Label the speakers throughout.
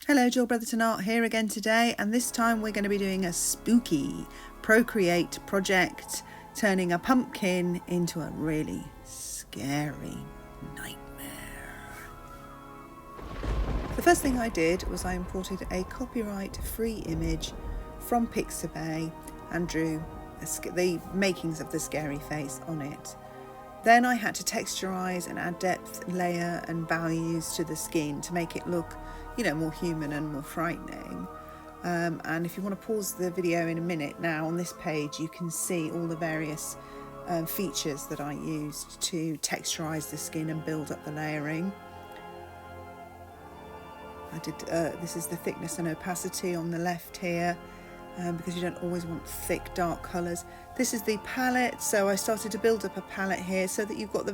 Speaker 1: Hello, Jill Brotherton Art here again today, and this time we're going to be doing a spooky Procreate project, turning a pumpkin into a really scary nightmare. The first thing I did was I imported a copyright-free image from Pixabay and drew the makings of the scary face on it. Then I had to texturize and add depth, layer and values to the skin to make it look, more human and more frightening. And if you want to pause the video in a minute now, on this page you can see all the various features that I used to texturize the skin and build up the layering. I did, this is the thickness and opacity on the left here. Because you don't always want thick dark colours. This is the palette, so I started to build up a palette here so that you've got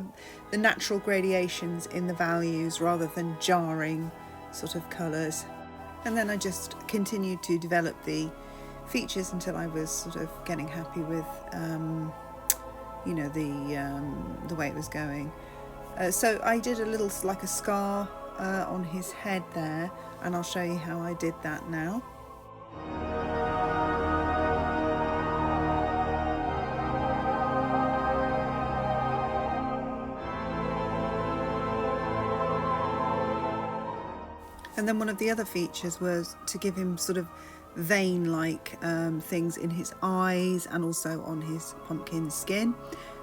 Speaker 1: the natural gradations in the values rather than jarring sort of colours. And then I just continued to develop the features until I was sort of getting happy with the way it was going. So I did a little like a scar on his head there, and I'll show you how I did that now. And then one of the other features was to give him sort of vein-like things in his eyes and also on his pumpkin skin.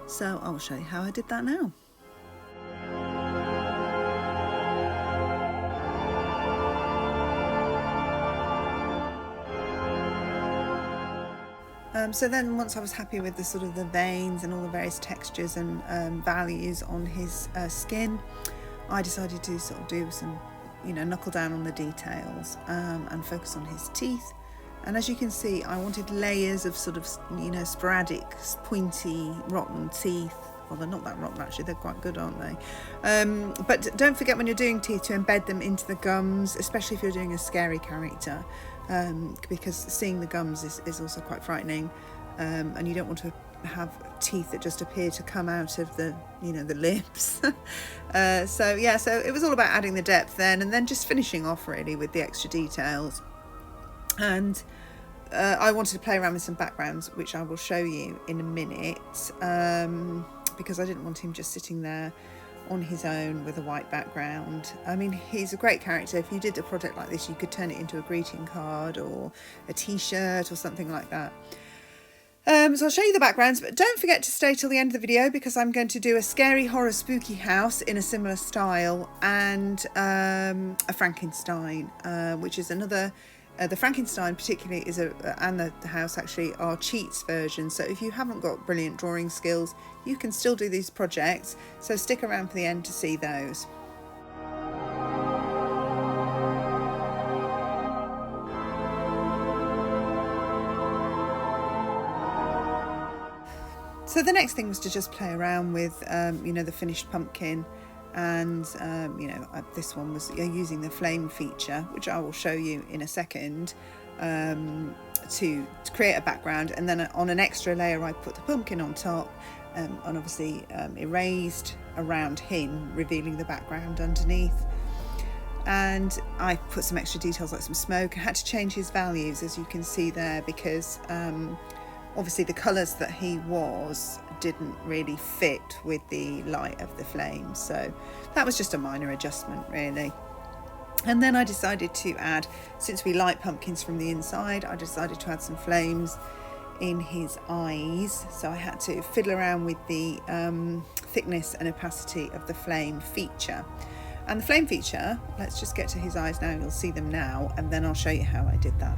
Speaker 1: So I'll show you how I did that now. So then once I was happy with the sort of the veins and all the various textures and values on his skin, I decided to sort of do some knuckle down on the details and focus on his teeth. And as you can see, I wanted layers of sort of sporadic pointy rotten teeth. Well, they're not that rotten actually, they're quite good, aren't they? But don't forget when you're doing teeth to embed them into the gums, especially if you're doing a scary character, because seeing the gums is also quite frightening, and you don't want to have teeth that just appear to come out of the the lips. So it was all about adding the depth then, and then just finishing off really with the extra details. And I wanted to play around with some backgrounds, which I will show you in a minute, because I didn't want him just sitting there on his own with a white background. I mean, he's a great character. If you did a project like this, you could turn it into a greeting card or a t-shirt or something like that. So I'll show you the backgrounds, but don't forget to stay till the end of the video, because I'm going to do a scary horror spooky house in a similar style, and a Frankenstein, which is another, the Frankenstein particularly is and the house actually are cheats versions. So if you haven't got brilliant drawing skills, you can still do these projects. So stick around for the end to see those. So the next thing was to just play around with, the finished pumpkin, and this one was using the flame feature, which I will show you in a second, to create a background. And then on an extra layer, I put the pumpkin on top, and obviously erased around him, revealing the background underneath. And I put some extra details like some smoke. I had to change his values, as you can see there, because obviously the colours that he was didn't really fit with the light of the flames, so that was just a minor adjustment really. And then I decided to add, since we light pumpkins from the inside, I decided to add some flames in his eyes, so I had to fiddle around with the thickness and opacity of the flame feature. And the flame feature, let's just get to his eyes now, you'll see them now, and then I'll show you how I did that.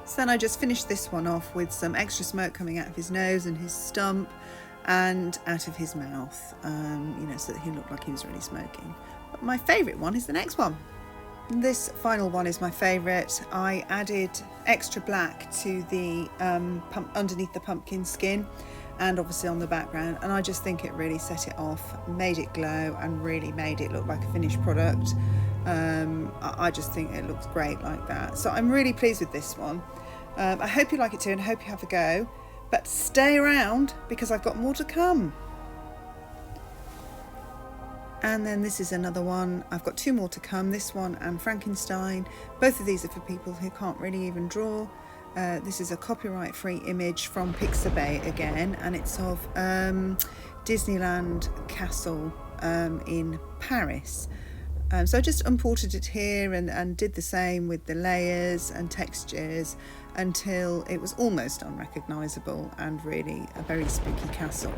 Speaker 1: So then I just finished this one off with some extra smoke coming out of his nose and his stump and out of his mouth, so that he looked like he was really smoking. But my favourite one is the next one. This final one is my favourite. I added extra black to the underneath the pumpkin skin, and obviously on the background, and I just think it really set it off, made it glow, and really made it look like a finished product. I just think it looks great like that, so I'm really pleased with this one. I hope you like it too, and I hope you have a go, but stay around because I've got more to come. And then this is another one. I've got 2 more to come, this one and Frankenstein. Both of these are for people who can't really even draw. This is a copyright-free image from Pixabay again, and it's of Disneyland Castle in Paris. So I just imported it here and did the same with the layers and textures until it was almost unrecognisable and really a very spooky castle.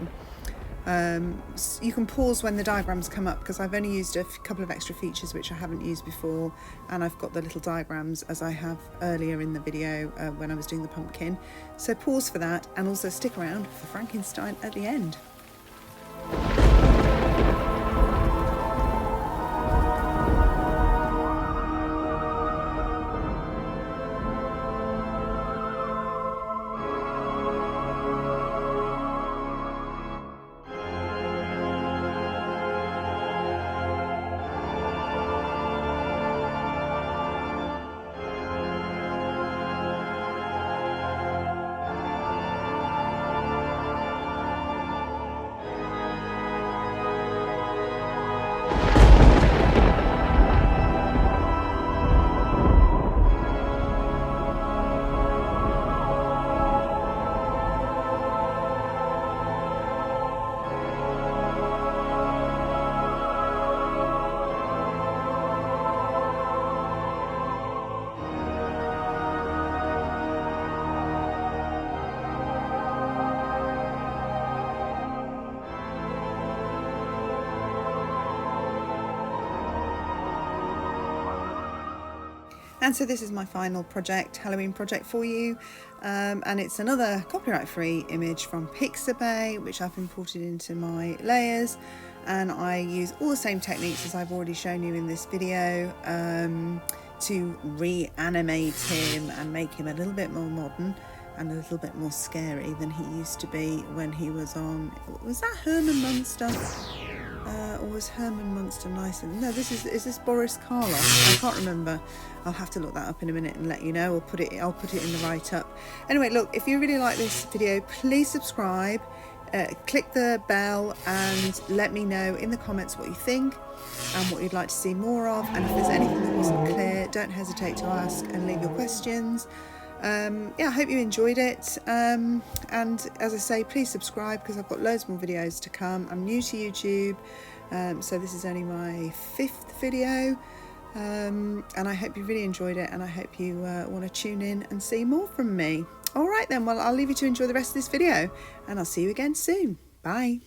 Speaker 1: You can pause when the diagrams come up because I've only used a couple of extra features which I haven't used before, and I've got the little diagrams as I have earlier in the video when I was doing the pumpkin. So pause for that, and also stick around for Frankenstein at the end. And so this is my final project, Halloween project for you, and it's another copyright-free image from Pixabay, which I've imported into my layers, and I use all the same techniques as I've already shown you in this video to reanimate him and make him a little bit more modern and a little bit more scary than he used to be when he was on, was that Herman Munster? Or was Herman Munster nicer? No, is this Boris Karloff? I can't remember. I'll have to look that up in a minute and let you know, or I'll put it in the write-up. Anyway, look, if you really like this video, please subscribe, click the bell, and let me know in the comments what you think and what you'd like to see more of. And if there's anything that wasn't clear, don't hesitate to ask and leave your questions. Yeah, I hope you enjoyed it, and as I say, please subscribe because I've got loads more videos to come. I'm new to YouTube, so this is only my 5th video, and I hope you really enjoyed it, and I hope you want to tune in and see more from me. Alright then, well, I'll leave you to enjoy the rest of this video, and I'll see you again soon. Bye.